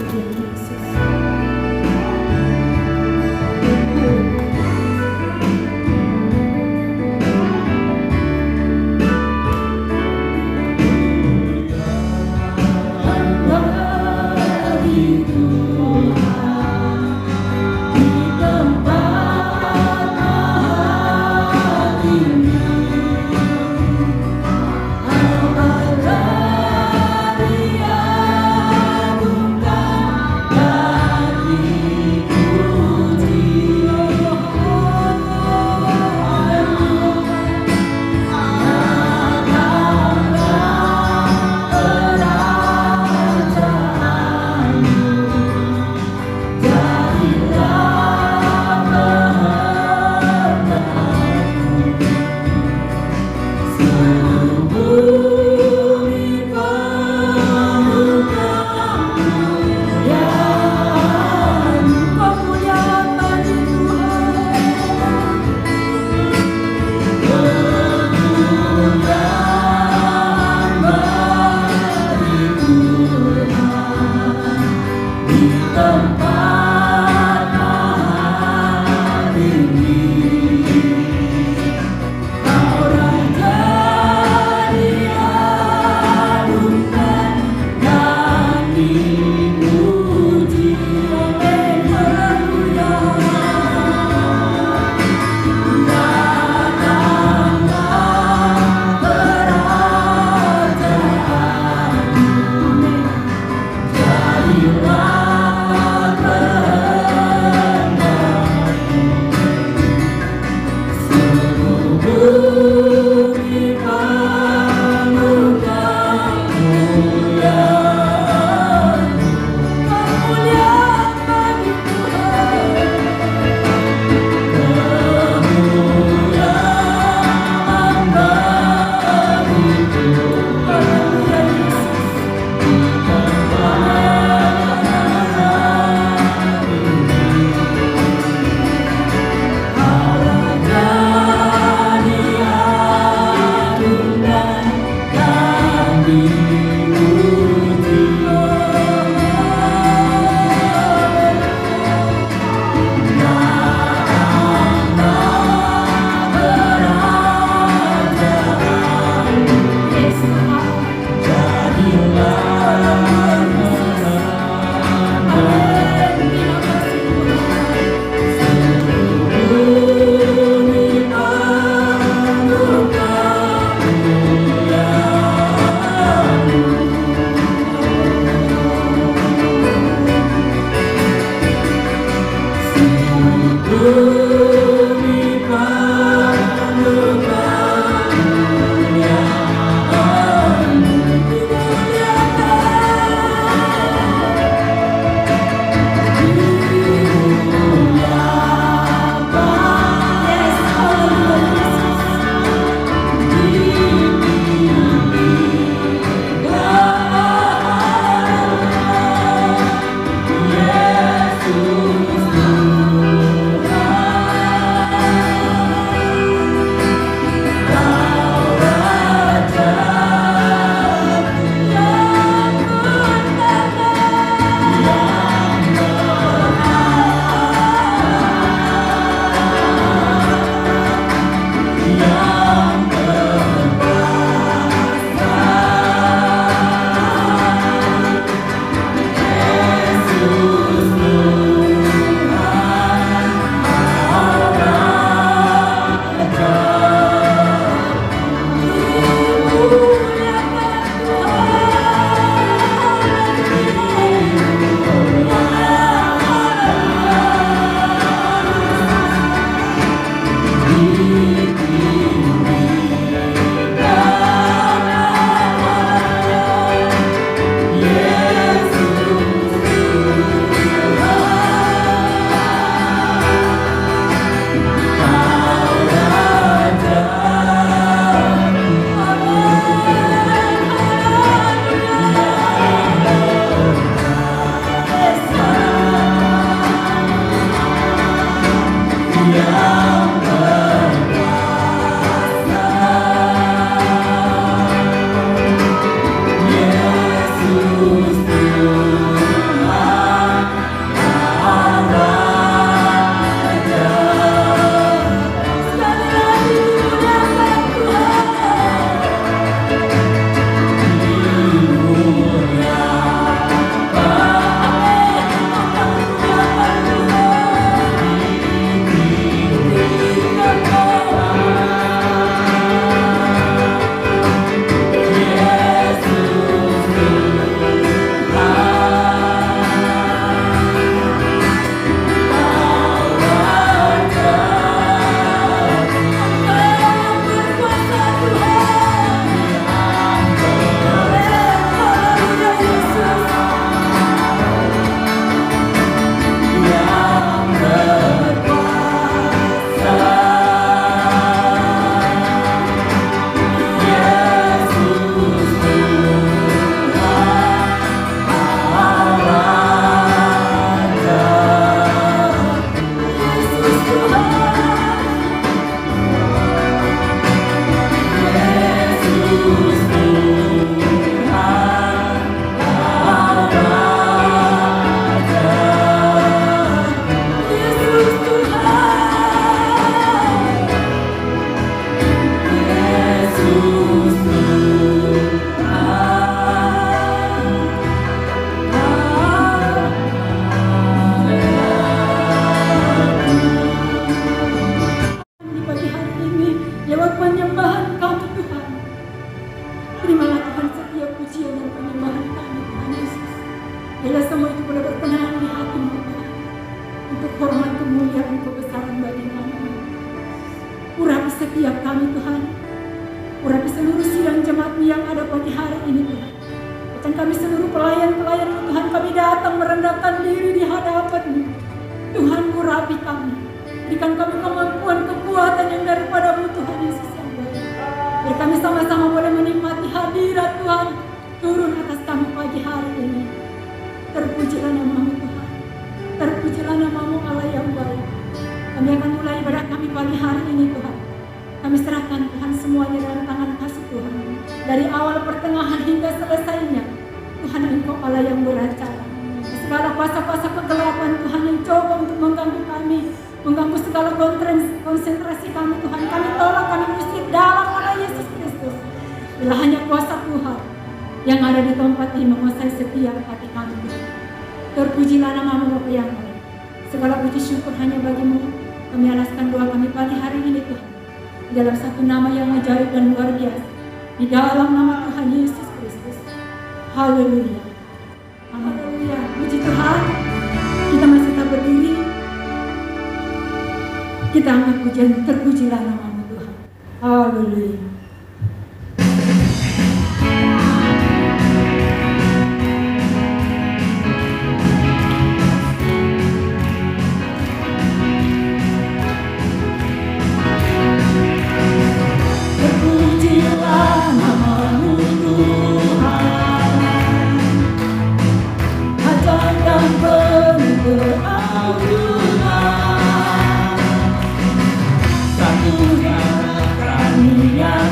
Jadilah pagi hari ini Tuhan. Bahkan kami seluruh pelayan-pelayan Tuhan, kami datang merendahkan diri di hadapan-Mu. Tuhan, urapi kami. Berikan kami kemampuan, kekuatan yang daripada-Mu Tuhan Yesus yang baik. Biar kami sama-sama boleh menikmati hadirat Tuhan turun atas kami pagi hari ini. Terpujilah nama-Mu Tuhan. Terpujilah nama-Mu Allah yang baik. Kami akan mulai ibadah kami pagi hari ini Tuhan. Kami serahkan Tuhan semuanya dalam tangan kasih Tuhan. Dari awal pertengahan hingga selesainya, Tuhan Engkau Allah yang beracara. Segala kuasa-kuasa kegelapan Tuhan yang coba untuk mengganggu kami, mengganggu segala konsentrasi kami Tuhan, kami tolak, kami usir dalam nama Yesus Kristus. Bila hanya kuasa Tuhan yang ada di tempat ini menguasai setiap hati kami Tuhan. Terpujilah nama-Mu Bapa yang baik. Segala puji syukur hanya bagi-Mu. Kami alaskan doa kami pagi hari ini Tuhan, di dalam satu nama yang ajaib dan luar biasa, di dalam nama Tuhan Yesus Kristus. Haleluya. Haleluya. Puji Tuhan. Kita masih tetap berdiri. Kita angkat pujian, terpujilah nama-Mu Tuhan. Haleluya. Satu darah kami yang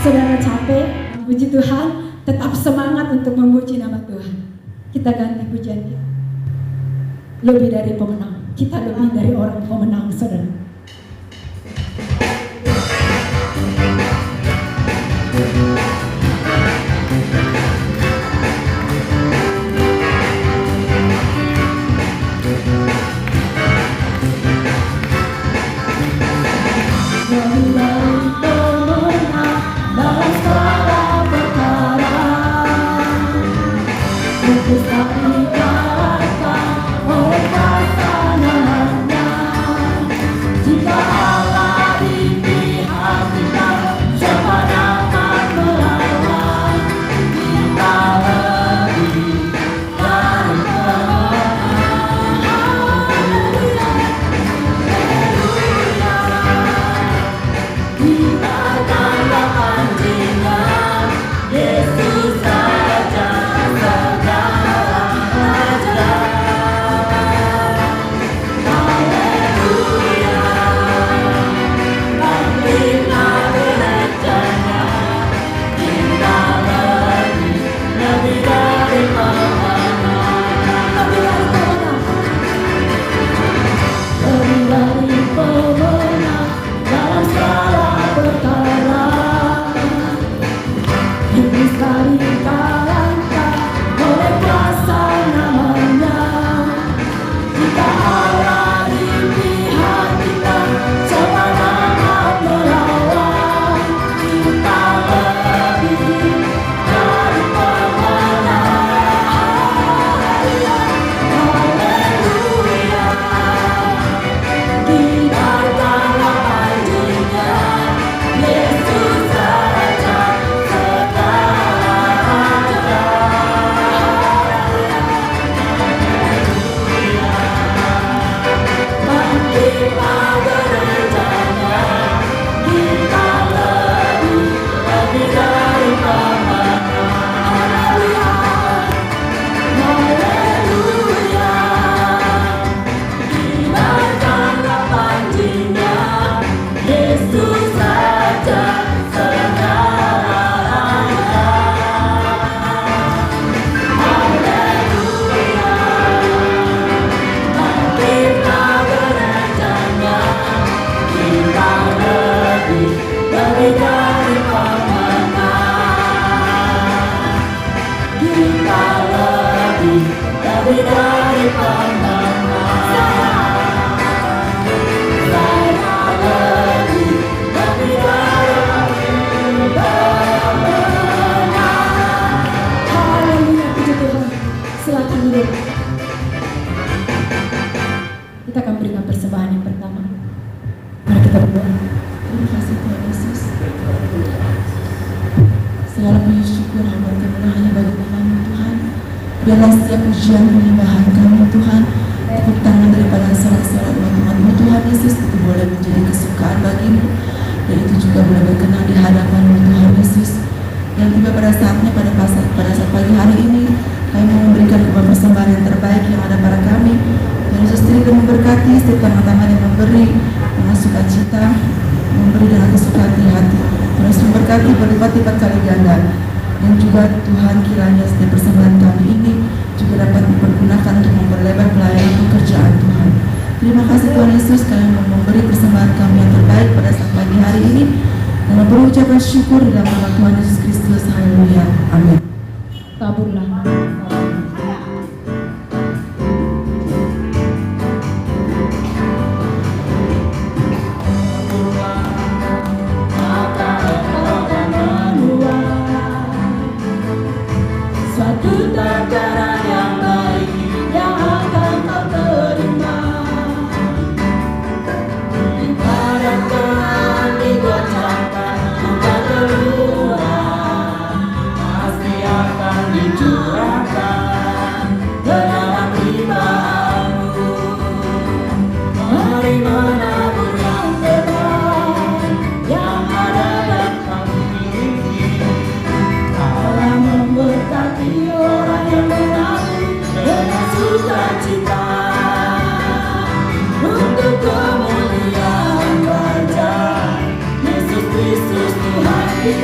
Saudara capek memuji Tuhan, tetap semangat untuk memuji nama Tuhan. Kita ganti pujian kita. Lebih dari pemenang, kita lebih dari orang pemenang, saudara. Kita akan berikan persembahan yang pertama. Mari kita berdoa. Terima kasih Tuhan Yesus. Segala puji syukur hamba kemuliaan bagi nama Tuhan. Biarlah setiap pujian penyembahan kami Tuhan, tepuk tangan daripada sorak-sorak umat-Mu Tuhan Yesus, itu boleh menjadi kesukaan bagimu, dan itu juga boleh berkenan di hadapan-Mu Tuhan Yesus. Yang tiba pada saatnya pada saat pagi hari ini, kami mau memberikan persembahan yang terbaik yang ada pada kami. Dan Yesus sendiri dan memberkati setiap tangan-tangan yang memberi dengan sukacita, memberi dengan kesukaan di hati. Terus memberkati berlipat-lipat kali ganda. Dan juga Tuhan kiranya setiap persembahan kami ini juga dapat dipergunakan untuk memperlebar pelayanan pekerjaan Tuhan. Terima kasih Tuhan Yesus, kami mau memberi persembahan kami yang terbaik pada saat pagi hari ini dan berucapkan syukur di dalam nama Tuhan Yesus Kristus. Haleluya. Amin. Taburlah. Pasti akan dicurahkan.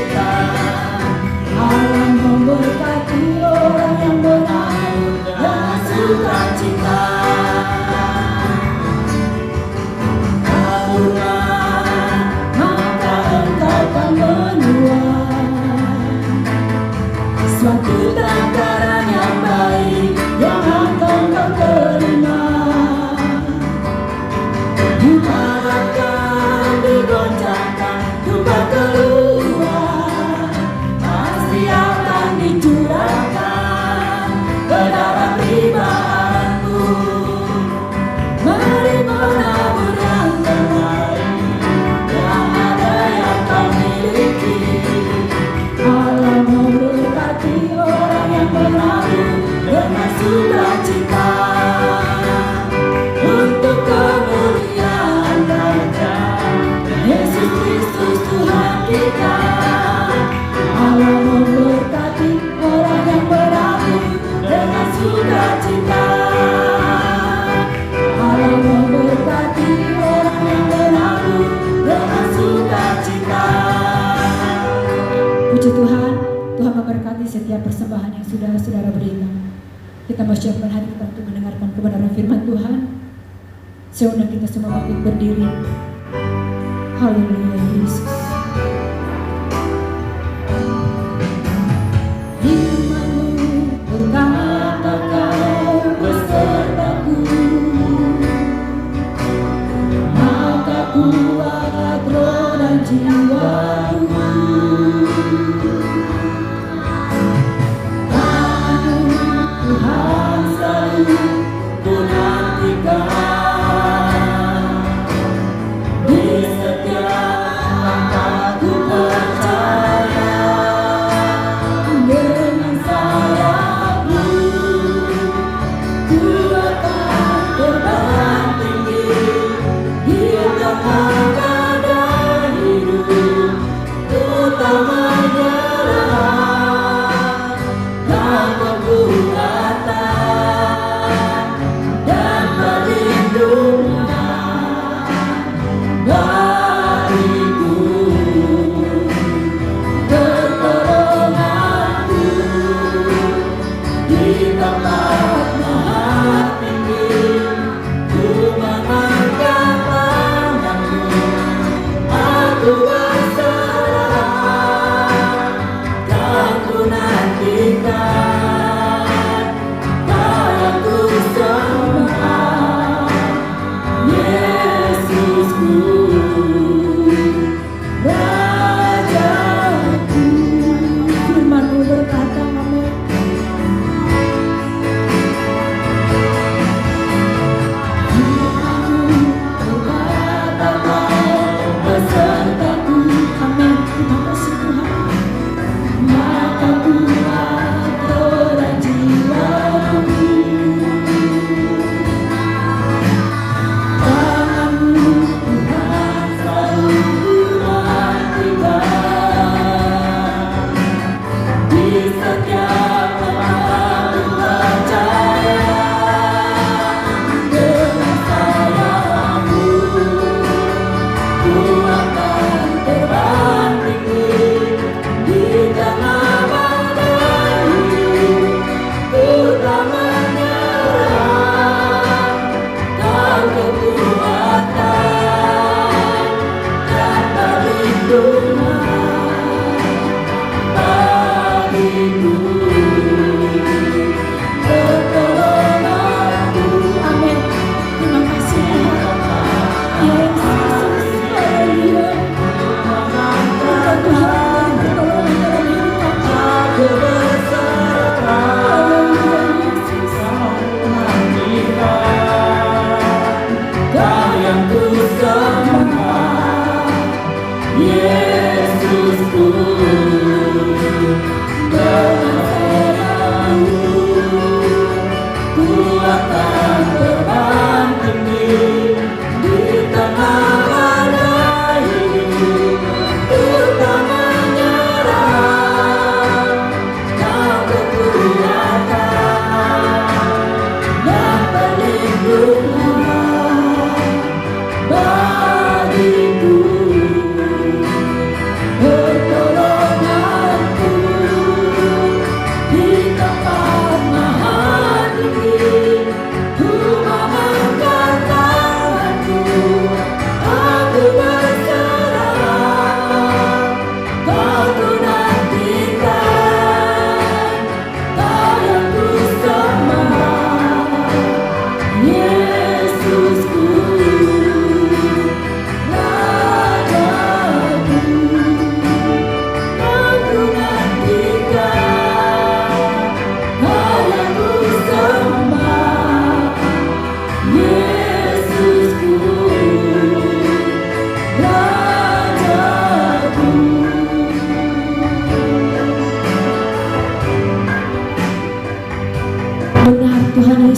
sukacita. Allah memberkati orang yang menabur dengan sukacita. Taburkan, maka engkau akan menuai suatu takaran yang baik yang akan kau terima. Diharapkan, digoncangkan, tumpah keluar, pasti akan dicurahkan ke dalam ribaanmu. Mari menabur yang terbaik, yang ada yang kau miliki. Allah memberkati orang yang menabur dengan sukacita. Untuk kemuliaan Raja Yesus Kristus Tuhan kita. Allah memberkati orang yang menabur dengan sukacita. Allah memberkati orang yang menabur dengan sukacita. Puji Tuhan, Tuhan memberkati setiap persembahan yang sudah saudara berikan. Kita bersiapkan hati kita untuk mendengarkan kebenaran firman Tuhan. Saya undang kita semua bangkit berdiri. Haleluya Yesus. Firman-Mu berkata Kau besertaku, maka kuat roh dan jiwaku. Tuhan selalu ku nantikan di setiap langkah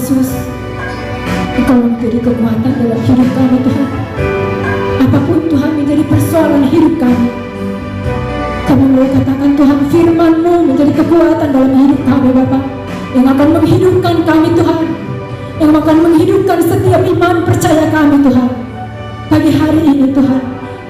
Yesus, Engkau menjadi kekuatan dalam hidup kami Tuhan. Apapun Tuhan menjadi persoalan hidup kami, kami mau katakan Tuhan, firman-Mu menjadi kekuatan dalam hidup kami Bapa, yang akan menghidupkan kami Tuhan, yang akan menghidupkan setiap iman percaya kami Tuhan. Pagi hari ini Tuhan,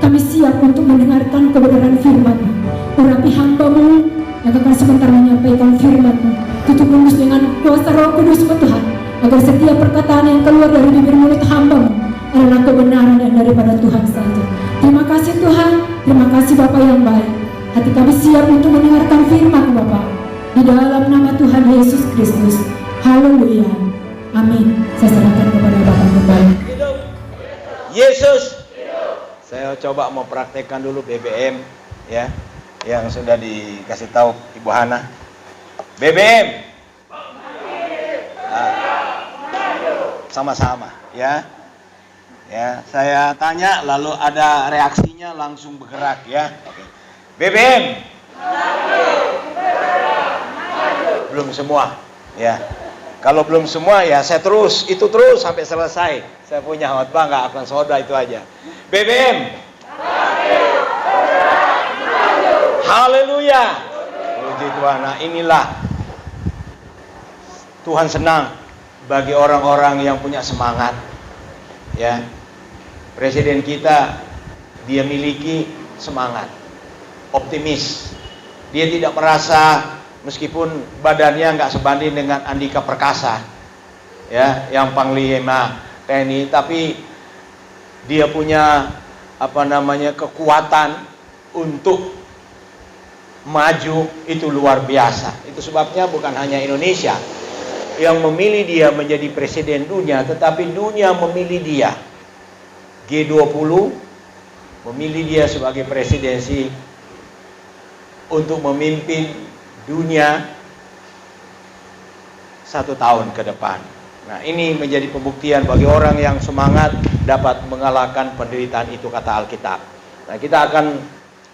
kami siap untuk mendengarkan kebenaran firman-Mu. Urapi hamba-Mu yang akan sebentar menyampaikan firman-Mu. Tutup mulut dengan kuasa Roh Kudus-Mu Tuhan, agar setiap perkataan yang keluar dari bibir mulut hamba-Mu adalah kebenaran yang daripada Tuhan saja. Terima kasih Tuhan, terima kasih Bapa yang baik. Hati kami siap untuk mendengarkan firman Bapa. Di dalam nama Tuhan Yesus Kristus. Haleluya. Amin. Saya serahkan kepada Bapak kembali. Yesus. Saya coba mau praktekkan dulu BBM ya, yang sudah dikasih tahu Ibu Hana. BBM. Sama-sama ya. Ya, saya tanya lalu ada reaksinya langsung bergerak ya. Oke. BBM. Belum semua ya. Kalau belum semua ya saya terus sampai selesai. Saya punya khotbah nggak akan soda itu aja. BBM. Haleluya. Puji Tuhan. Nah, inilah Tuhan senang bagi orang-orang yang punya semangat. Ya. Presiden kita dia miliki semangat, optimis. Dia tidak merasa meskipun badannya nggak sebanding dengan Andika Perkasa, ya, yang Panglima TNI, tapi dia punya kekuatan untuk maju itu luar biasa. Itu sebabnya bukan hanya Indonesia yang memilih dia menjadi presiden dunia, tetapi dunia memilih dia. G20 memilih dia sebagai presidensi untuk memimpin dunia 1 tahun ke depan. Nah, ini menjadi pembuktian bagi orang yang semangat dapat mengalahkan penderitaan itu, kata Alkitab. Nah, kita akan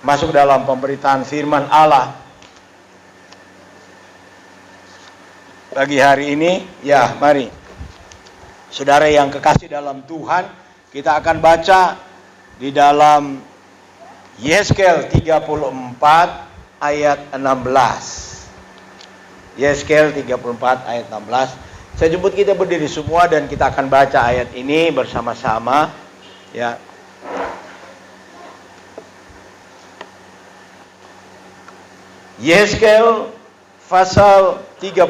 masuk dalam pemberitaan firman Allah pagi hari ini. Ya, mari saudara yang kekasih dalam Tuhan, kita akan baca di dalam Yeskel 34 ayat 16. Yeskel 34 ayat 16. Saya jemput kita berdiri semua dan kita akan baca ayat ini bersama-sama ya. Yeskel pasal 34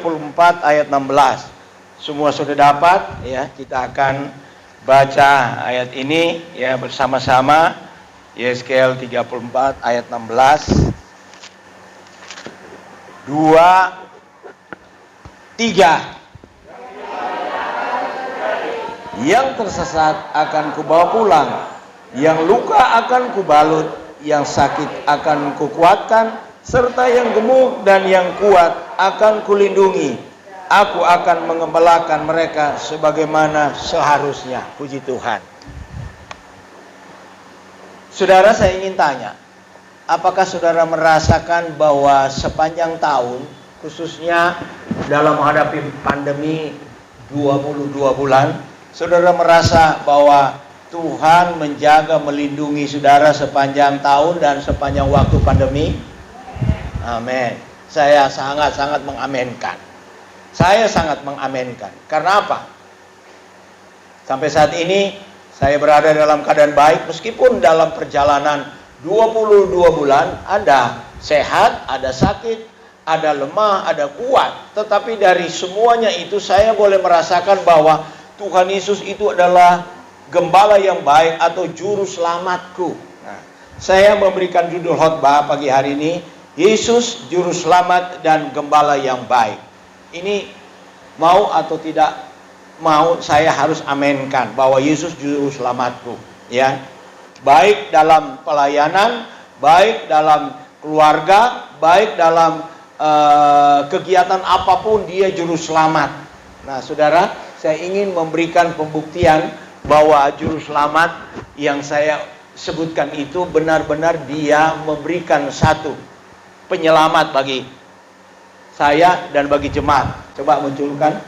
ayat 16. Semua sudah dapat ya, kita akan baca ayat ini ya bersama-sama. Yeskel 34 ayat 16. 2, 3. Yang tersesat akan kubawa pulang, yang luka akan kubalut, yang sakit akan kukuatkan, serta yang gemuk dan yang kuat akan kulindungi. Aku akan mengembalakan mereka sebagaimana seharusnya. Puji Tuhan. Saudara, saya ingin tanya, apakah saudara merasakan bahwa sepanjang tahun, khususnya dalam menghadapi pandemi 22 bulan, saudara merasa bahwa Tuhan menjaga, melindungi saudara sepanjang tahun dan sepanjang waktu pandemi? Amin. Saya sangat-sangat mengamenkan. Saya sangat mengamenkan. Karena apa? Sampai saat ini saya berada dalam keadaan baik, meskipun dalam perjalanan 22 bulan ada sehat, ada sakit, ada lemah, ada kuat. Tetapi dari semuanya itu saya boleh merasakan bahwa Tuhan Yesus itu adalah gembala yang baik atau juru selamatku. Nah, saya memberikan judul khotbah pagi hari ini, Yesus juru selamat dan gembala yang baik. Ini mau atau tidak mau, saya harus amenkan bahwa Yesus juru selamatku, ya. Baik dalam pelayanan, baik dalam keluarga, baik dalam kegiatan apapun, dia juru selamat. Nah, saudara, saya ingin memberikan pembuktian bahwa juru selamat yang saya sebutkan itu benar-benar dia memberikan satu penyelamat bagi saya dan bagi jemaat. Coba munculkan.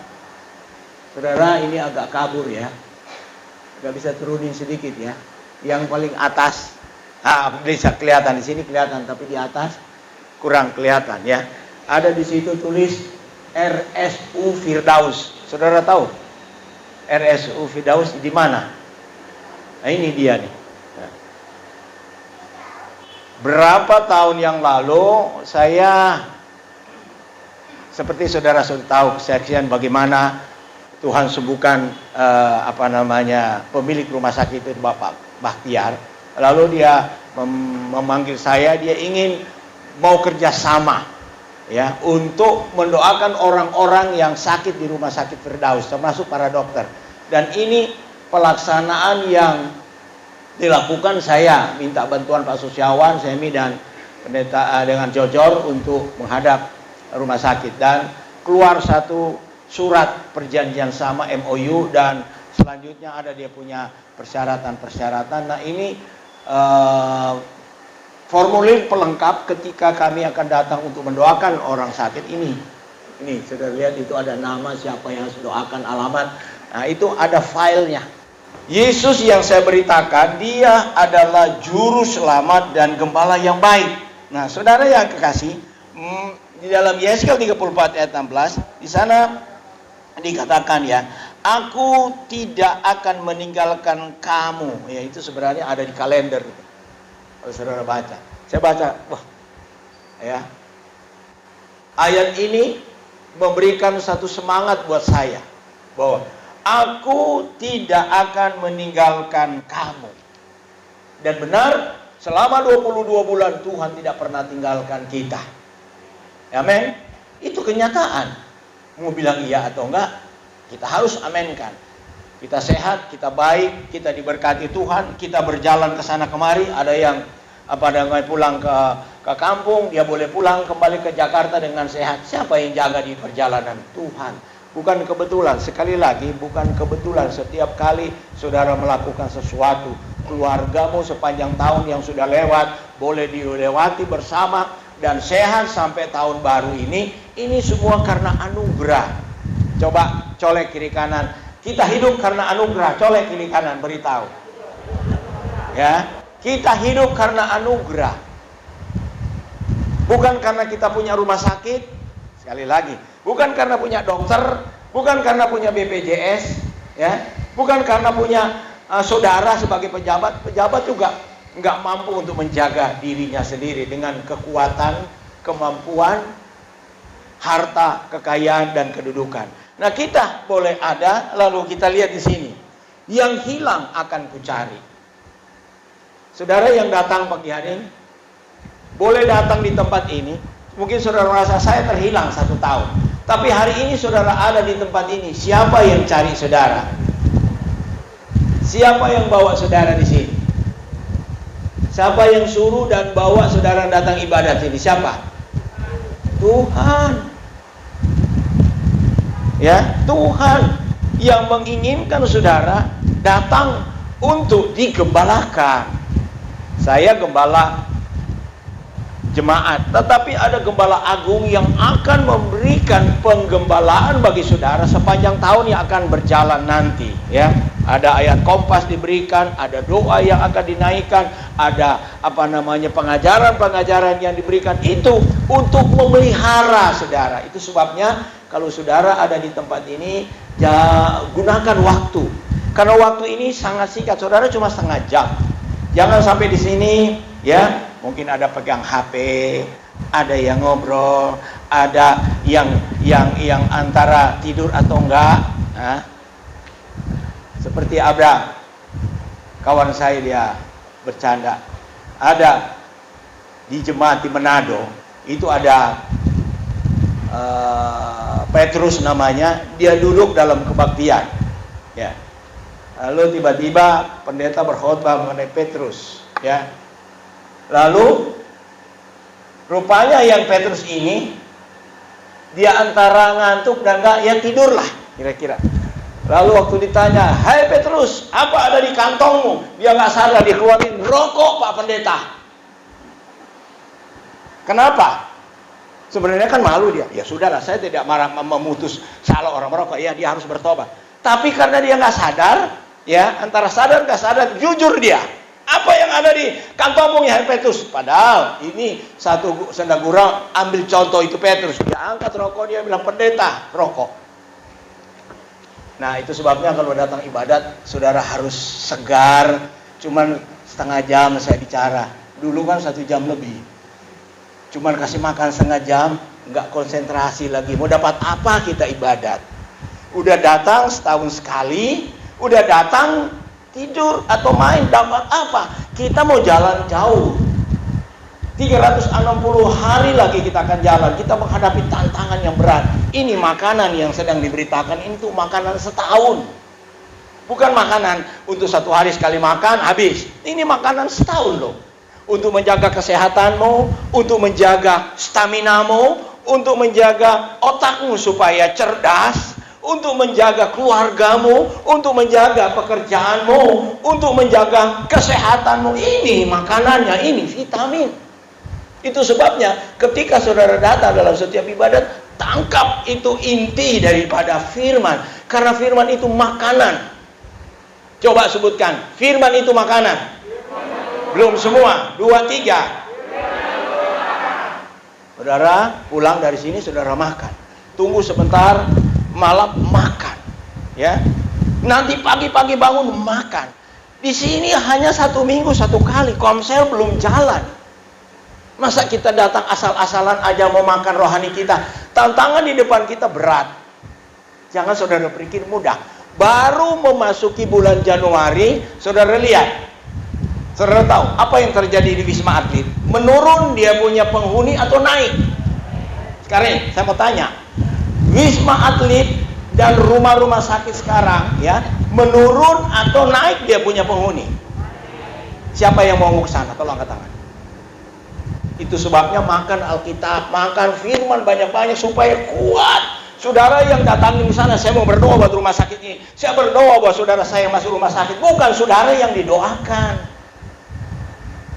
Saudara, ini agak kabur ya. Gak bisa turunin sedikit ya. Yang paling atas, bisa kelihatan di sini kelihatan, tapi di atas kurang kelihatan ya. Ada di situ tulis RSU Firdaus. Saudara tahu RSU Firdaus di mana? Nah, ini dia nih. Berapa tahun yang lalu saya, seperti saudara sudah tahu kesaksian bagaimana Tuhan sembuhkan pemilik rumah sakit itu, Bapak Bakhtiar. Lalu dia memanggil saya, dia ingin mau kerjasama ya untuk mendoakan orang-orang yang sakit di rumah sakit Firdaus, termasuk para dokter. Dan ini pelaksanaan yang dilakukan, saya minta bantuan Pak Susyawan, Semi dan pendeta dengan Jojor untuk menghadap rumah sakit, dan keluar satu surat perjanjian sama MOU, dan selanjutnya ada dia punya persyaratan-persyaratan. Nah, ini formulir pelengkap ketika kami akan datang untuk mendoakan orang sakit ini. Ini sudah lihat, itu ada nama siapa yang harus doakan, alamat. Nah, itu ada filenya. Yesus yang saya beritakan, dia adalah juru selamat dan gembala yang baik. Nah, saudara yang kekasih, di dalam Yesaya 34 ayat 16, di sana dikatakan ya, aku tidak akan meninggalkan kamu. Ya, itu sebenarnya ada di kalender. Kalau saudara baca, saya baca, wah, ya, ayat ini memberikan satu semangat buat saya bahwa aku tidak akan meninggalkan kamu. Dan benar, selama 22 bulan Tuhan tidak pernah tinggalkan kita. Amin. Itu kenyataan. Mau bilang iya atau enggak, kita harus amenkan. Kita sehat, kita baik, kita diberkati Tuhan, kita berjalan ke sana kemari. Ada yang pulang ke kampung, dia boleh pulang kembali ke Jakarta dengan sehat. Siapa yang jaga di perjalanan? Tuhan. Bukan kebetulan, sekali lagi bukan kebetulan setiap kali saudara melakukan sesuatu. Keluargamu sepanjang tahun yang sudah lewat boleh dilewati bersama dan sehat sampai tahun baru ini semua karena anugerah. Coba colek kiri kanan. Kita hidup karena anugerah. Colek kiri kanan, beritahu. Ya, kita hidup karena anugerah. Bukan karena kita punya rumah sakit. Sekali lagi, bukan karena punya dokter, bukan karena punya BPJS, ya, bukan karena punya saudara sebagai pejabat. Pejabat juga nggak mampu untuk menjaga dirinya sendiri dengan kekuatan, kemampuan, harta, kekayaan, dan kedudukan. Nah, kita boleh ada, lalu kita lihat di sini, yang hilang akan kucari. Saudara yang datang pagi hari ini, boleh datang di tempat ini. Mungkin saudara merasa saya terhilang 1 tahun, tapi hari ini saudara ada di tempat ini. Siapa yang cari saudara? Siapa yang bawa saudara di sini? Siapa yang suruh dan bawa saudara datang ibadat ini? Siapa? Tuhan. Ya, Tuhan yang menginginkan saudara datang untuk digembalakan. Saya gembala jemaat, tetapi ada gembala agung yang akan memberikan penggembalaan bagi saudara sepanjang tahun yang akan berjalan nanti, ya. Ada ayat kompas diberikan, ada doa yang akan dinaikkan, ada pengajaran-pengajaran yang diberikan, itu untuk memelihara saudara. Itu sebabnya kalau saudara ada di tempat ini, gunakan waktu. Karena waktu ini sangat singkat, saudara cuma setengah jam. Jangan sampai di sini, ya. Mungkin ada pegang HP, ada yang ngobrol, ada yang antara tidur atau enggak. Nah, seperti Abra, kawan saya, dia bercanda. Ada di jemaat di Manado, itu ada Petrus namanya, dia duduk dalam kebaktian. Ya. Lalu tiba-tiba pendeta berkhotbah mengenai Petrus, ya. Lalu rupanya yang Petrus ini dia antara ngantuk dan enggak, ya tidurlah kira-kira. Lalu waktu ditanya, "Hai Petrus, apa ada di kantongmu?" Dia nggak sadar, dia keluarin rokok, Pak Pendeta. Kenapa? Sebenarnya kan malu dia. Ya sudahlah, saya tidak marah memutus salah orang merokok. Ya, dia harus bertobat. Tapi karena dia nggak sadar, ya, antara sadar nggak sadar, jujur dia. Apa yang ada di kantongnya Petrus? Padahal ini satu sendal gurau, ambil contoh itu Petrus. Dia angkat rokok, dia bilang, pendeta, rokok. Nah, itu sebabnya kalau datang ibadat, saudara harus segar. Cuman setengah jam saya bicara. Dulu kan 1 jam lebih. Cuman kasih makan setengah jam, nggak konsentrasi lagi. Mau dapat apa kita ibadat? Udah datang setahun sekali, udah datang tidur atau main, dapat apa? Kita mau jalan jauh. 360 hari lagi kita akan jalan. Kita menghadapi tantangan yang berat. Ini makanan yang sedang diberitakan, ini tuh makanan setahun. Bukan makanan untuk 1 hari sekali makan, habis. Ini makanan setahun loh. Untuk menjaga kesehatanmu, untuk menjaga staminamu, untuk menjaga otakmu supaya cerdas, untuk menjaga keluargamu, untuk menjaga pekerjaanmu, untuk menjaga kesehatanmu. Ini makanannya, ini vitamin. Itu sebabnya ketika saudara datang dalam setiap ibadat, tangkap itu inti daripada firman. Karena firman itu makanan. Coba sebutkan, firman itu makanan. Belum semua, 2, 3. Saudara pulang dari sini, saudara makan. Tunggu sebentar, malam makan, ya. Nanti pagi-pagi bangun makan. Di sini hanya 1 minggu 1 kali, komsel belum jalan. Masa kita datang asal-asalan aja mau makan rohani kita? Tantangan di depan kita berat. Jangan saudara pikir mudah. Baru memasuki bulan Januari, saudara lihat. Saudara tahu apa yang terjadi di Wisma Atlet? Menurun dia punya penghuni atau naik? Sekarang saya mau tanya. Wisma Atlet dan rumah-rumah sakit sekarang, ya, menurun atau naik dia punya penghuni? Siapa yang mau ke sana? Tolong angkat tangan. Itu sebabnya makan Alkitab, makan firman banyak-banyak supaya kuat. Saudara yang datang di sana, saya mau berdoa buat rumah sakit ini. Saya berdoa buat saudara saya yang masuk rumah sakit. Bukan saudara yang didoakan.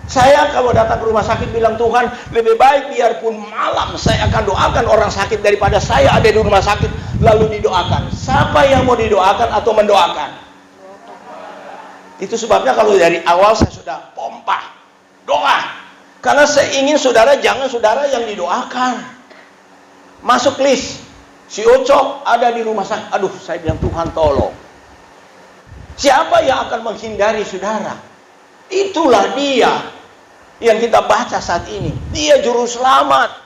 Saya kalau datang ke rumah sakit bilang, Tuhan, lebih baik biarpun malam saya akan doakan orang sakit daripada saya ada di rumah sakit lalu didoakan. Siapa yang mau didoakan atau mendoakan? Itu sebabnya kalau dari awal saya sudah pompa doa. Karena saya ingin saudara, jangan saudara yang didoakan. Masuk list, si Ocok ada di rumah sakit. Aduh, saya bilang, Tuhan tolong. Siapa yang akan menghindari saudara? Itulah dia yang kita baca saat ini. Dia juru selamat.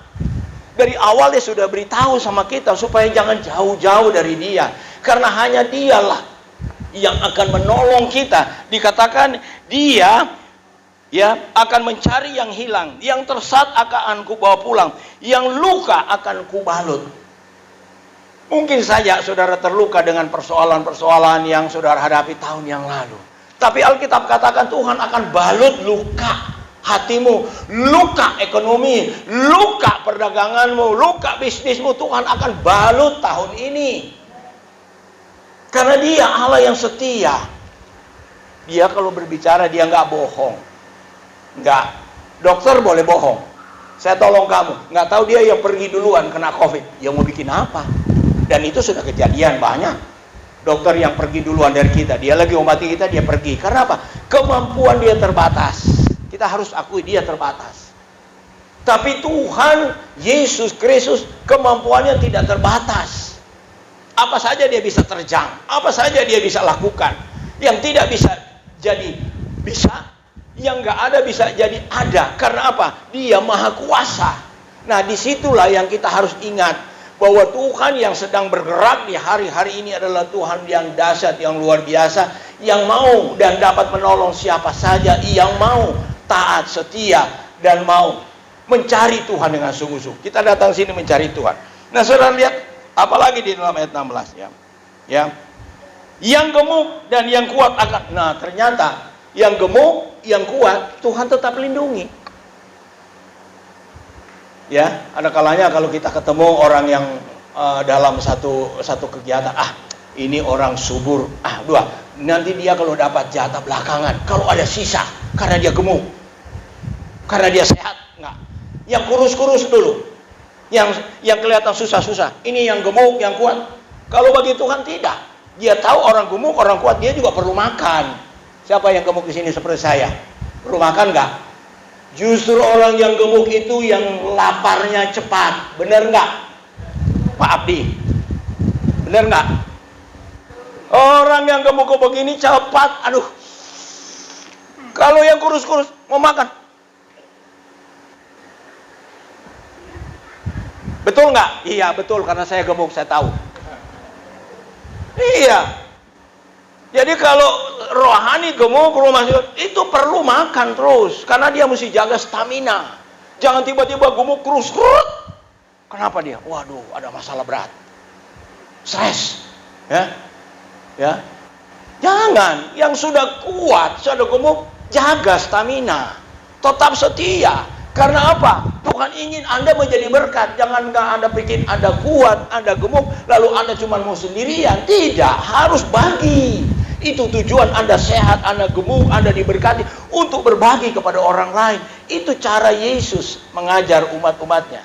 Dari awal dia sudah beritahu sama kita supaya jangan jauh-jauh dari dia. Karena hanya dialah yang akan menolong kita. Dikatakan dia, ya, akan mencari yang hilang, yang tersesat akan kubawa pulang, yang luka akan kubalut. Mungkin saja saudara terluka dengan persoalan-persoalan yang saudara hadapi tahun yang lalu. Tapi Alkitab katakan Tuhan akan balut luka hatimu, luka ekonomi, luka perdaganganmu, luka bisnismu. Tuhan akan balut tahun ini. Karena dia Allah yang setia. Dia kalau berbicara dia nggak bohong. Enggak, dokter boleh bohong. Saya tolong kamu, nggak tahu dia yang pergi duluan kena COVID, yang mau bikin apa? Dan itu sudah kejadian banyak. Dokter yang pergi duluan dari kita, dia lagi obati kita, dia pergi. Karena apa? Kemampuan dia terbatas. Kita harus akui dia terbatas. Tapi Tuhan Yesus Kristus kemampuannya tidak terbatas. Apa saja dia bisa terjang, apa saja dia bisa lakukan. Yang tidak bisa jadi bisa, yang nggak ada bisa jadi ada. Karena apa? Dia maha kuasa. Nah, disitulah yang kita harus ingat, bahwa Tuhan yang sedang bergerak di hari-hari ini adalah Tuhan yang dahsyat, yang luar biasa, yang mau dan dapat menolong siapa saja yang mau taat, setia, dan mau mencari Tuhan dengan sungguh-sungguh. Kita datang sini mencari Tuhan. Nah, saudara lihat apalagi di dalam ayat 16 ya. Ya. Yang gemuk dan yang kuat akan. Nah, ternyata yang gemuk, yang kuat, Tuhan tetap lindungi. Ya, ada kalanya kalau kita ketemu orang yang dalam satu kegiatan, ini orang subur, nanti dia kalau dapat jatah belakangan, kalau ada sisa, karena dia gemuk, karena dia sehat, enggak. Yang kurus-kurus dulu, yang kelihatan susah-susah, ini yang gemuk, yang kuat. Kalau bagi Tuhan tidak, Dia tahu orang gemuk, orang kuat, dia juga perlu makan. Siapa yang gemuk di sini seperti saya? Perlu makan nggak? Justru orang yang gemuk itu yang laparnya cepat. Benar nggak, Pak Abdi? Benar nggak? Orang yang gemuk-gemuk ini cepat, aduh. Kalau yang kurus-kurus mau makan. Betul nggak? Iya betul, karena saya gemuk, saya tahu. Iya. Jadi kalau rohani gemuk, itu perlu makan terus, karena dia mesti jaga stamina. Jangan tiba-tiba gemuk terus. Kenapa dia? Waduh, ada masalah berat. Stres. Ya. Jangan. Yang sudah kuat, sudah gemuk, jaga stamina. Tetap setia. Karena apa? Tuhan ingin Anda menjadi berkat. Jangan Anda pikir Anda kuat, Anda gemuk, lalu Anda cuma mau sendirian. Tidak, harus bagi. Itu tujuan Anda sehat, Anda gemuk, Anda diberkati untuk berbagi kepada orang lain. Itu cara Yesus mengajar umat-umatnya.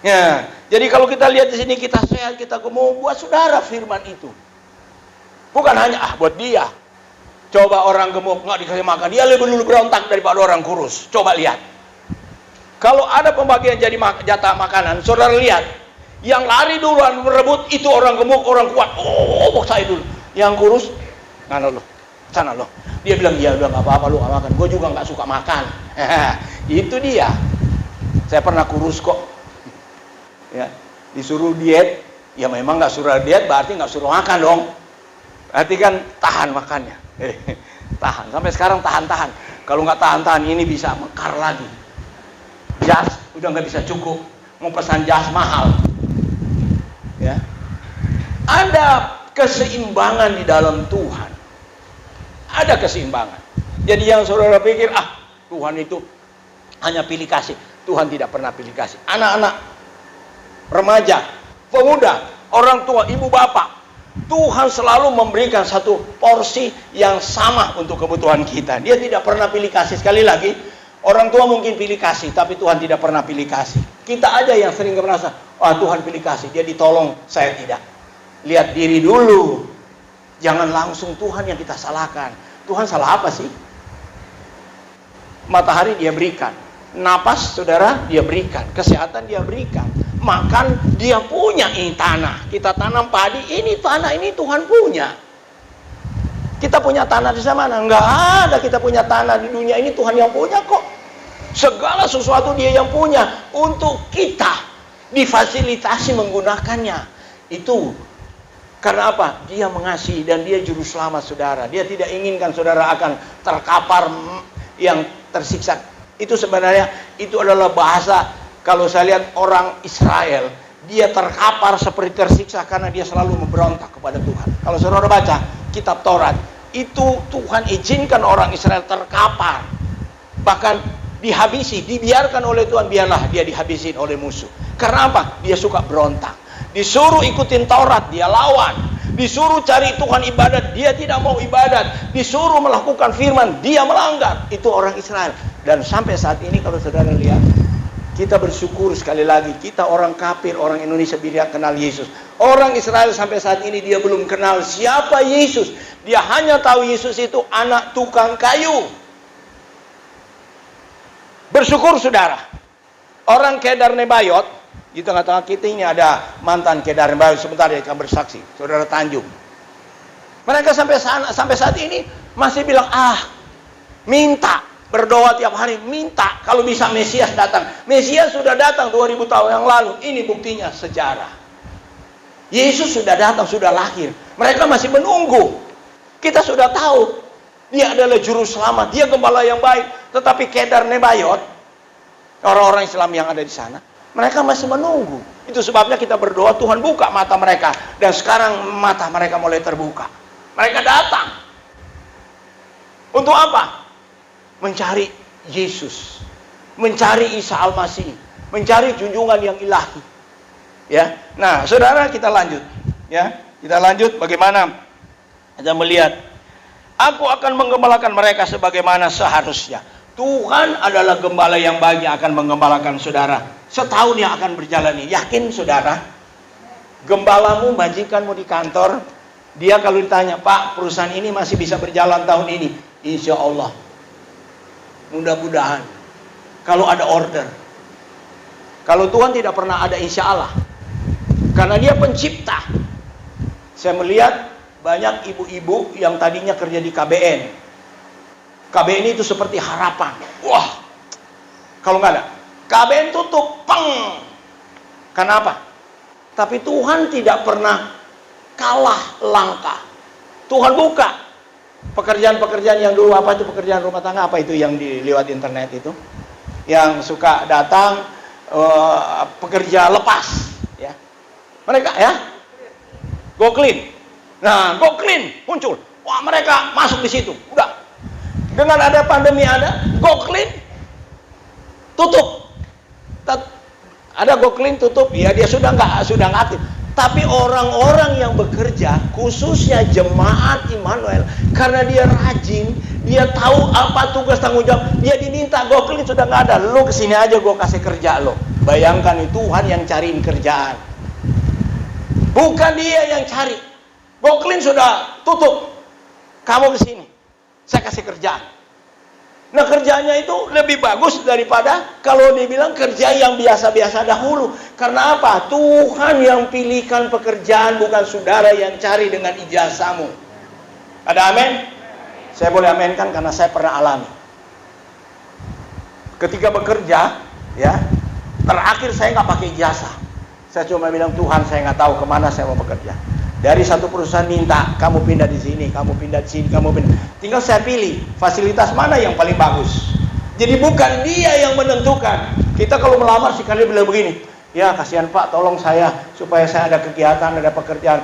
Ya, jadi kalau kita lihat di sini, kita sehat, kita gemuk, buat saudara firman itu. Bukan hanya buat dia. Coba orang gemuk nggak dikasih makan, dia lebih dulu berontak daripada orang kurus. Coba lihat. Kalau ada pembagian jadi jatah makanan, saudara lihat, yang lari duluan merebut itu orang gemuk, orang kuat. Oh, saya dulu. Yang kurus, sana lo. Dia bilang, ya udah nggak apa-apa, lu nggak makan. Gue juga nggak suka makan. Itu dia. Saya pernah kurus kok. Ya, disuruh diet, ya memang nggak suruh diet, berarti nggak suruh makan dong. Berarti kan tahan makannya. Tahan. Sampai sekarang tahan-tahan. Kalau nggak tahan-tahan, ini bisa mekar lagi. Jas udah nggak bisa cukup, mau pesan jas mahal. Ya, ada keseimbangan di dalam Tuhan. Ada keseimbangan. Jadi yang saudara pikir, Tuhan itu hanya pilih kasih. Tuhan tidak pernah pilih kasih. Anak-anak, remaja, pemuda, orang tua, ibu bapak, Tuhan selalu memberikan satu porsi yang sama untuk kebutuhan kita. Dia tidak pernah pilih kasih. Sekali lagi, orang tua mungkin pilih kasih, tapi Tuhan tidak pernah pilih kasih. Kita aja yang sering merasa, Tuhan pilih kasih, dia ditolong, saya tidak. Lihat diri dulu. Jangan langsung Tuhan yang kita salahkan. Tuhan salah apa sih? Matahari dia berikan. Napas, saudara, dia berikan. Kesehatan dia berikan. Makan, dia punya. Ini tanah. Kita tanam padi, ini tanah, ini Tuhan punya. Kita punya tanah di mana? Enggak ada kita punya tanah di dunia ini, Tuhan yang punya kok. Segala sesuatu dia yang punya. Untuk kita difasilitasi menggunakannya. Itu karena apa? Dia mengasihi dan dia juru selamat saudara. Dia tidak inginkan saudara akan terkapar yang tersiksa. Itu sebenarnya itu adalah bahasa, kalau saya lihat orang Israel, dia terkapar seperti tersiksa karena dia selalu memberontak kepada Tuhan. Kalau saudara baca kitab Taurat, itu Tuhan izinkan orang Israel terkapar, bahkan dihabisi, dibiarkan oleh Tuhan, biarlah dia dihabisin oleh musuh. Karena apa? Dia suka berontak. Disuruh ikutin Taurat, dia lawan. Disuruh cari Tuhan ibadat, dia tidak mau ibadat. Disuruh melakukan firman, dia melanggar. Itu orang Israel. Dan sampai saat ini kalau saudara lihat, kita bersyukur sekali lagi, kita orang kafir, orang Indonesia tidak kenal Yesus. Orang Israel sampai saat ini dia belum kenal siapa Yesus. Dia hanya tahu Yesus itu anak tukang kayu. Bersyukur saudara. Orang Kedar Nebayot, di tengah-tengah kita ini ada mantan Kedar Nebayot, sebentar dia akan bersaksi, saudara Tanjung. Mereka sampai saat ini masih bilang, minta, berdoa tiap hari, minta kalau bisa Mesias datang. Mesias sudah datang 2000 tahun yang lalu. Ini buktinya sejarah. Yesus sudah datang, sudah lahir. Mereka masih menunggu. Kita sudah tahu dia adalah juru selamat, dia gembala yang baik. Tetapi Kedar Nebayot, orang-orang Islam yang ada di sana, mereka masih menunggu. Itu sebabnya kita berdoa, Tuhan buka mata mereka. Dan sekarang mata mereka mulai terbuka. Mereka datang. Untuk apa? Mencari Yesus. Mencari Isa Al-Masih. Mencari junjungan yang ilahi. Ya. Nah, saudara, kita lanjut. Ya, kita lanjut bagaimana kita melihat. Aku akan menggembalakan mereka sebagaimana seharusnya. Tuhan adalah gembala yang baik yang akan menggembalakan saudara. Setahun yang akan berjalan ini. Yakin saudara? Gembalamu, majikanmu di kantor, Dia kalau ditanya, Pak, perusahaan ini masih bisa berjalan tahun ini? Insya Allah. Mudah-mudahan. Kalau ada order. Kalau Tuhan tidak pernah ada insya Allah. Karena dia pencipta. Saya melihat banyak ibu-ibu yang tadinya kerja di KBN. KBN itu seperti harapan. Wah, kalau nggak ada. KBN tutup, peng. Kenapa? Tapi Tuhan tidak pernah kalah langkah. Tuhan buka pekerjaan-pekerjaan yang dulu, apa itu pekerjaan rumah tangga, apa itu yang lewat internet itu, yang suka datang pekerja lepas, ya. Mereka ya, Go Clean. Nah, Go Clean muncul. Wah, mereka masuk di situ. Udah. Dengan ada pandemi ada Go Clean tutup. Ada Go Clean tutup, ya dia sudah nggak aktif. Tapi orang-orang yang bekerja, khususnya jemaat Immanuel, karena dia rajin, dia tahu apa tugas tanggung jawab, dia diminta Go Clean sudah nggak ada. Lo kesini aja, gue kasih kerja lo. Bayangkan itu Tuhan yang cariin kerjaan, bukan dia yang cari. Go Clean sudah tutup, kamu kesini, saya kasih kerjaan. Nah, kerjanya itu lebih bagus daripada kalau dibilang kerja yang biasa-biasa dahulu. Karena apa? Tuhan yang pilihkan pekerjaan, bukan saudara yang cari dengan ijazahmu. Ada amin? Saya boleh aminkan karena saya pernah alami. Ketika bekerja, ya, terakhir saya nggak pakai ijazah. Saya cuma bilang, Tuhan, saya nggak tahu kemana saya mau bekerja. Dari satu perusahaan minta, kamu pindah di sini, kamu pindah di sini, kamu pindah. Tinggal saya pilih fasilitas mana yang paling bagus. Jadi bukan dia yang menentukan. Kita kalau melamar sekali bilang begini, ya kasihan Pak, tolong saya supaya saya ada kegiatan, ada pekerjaan,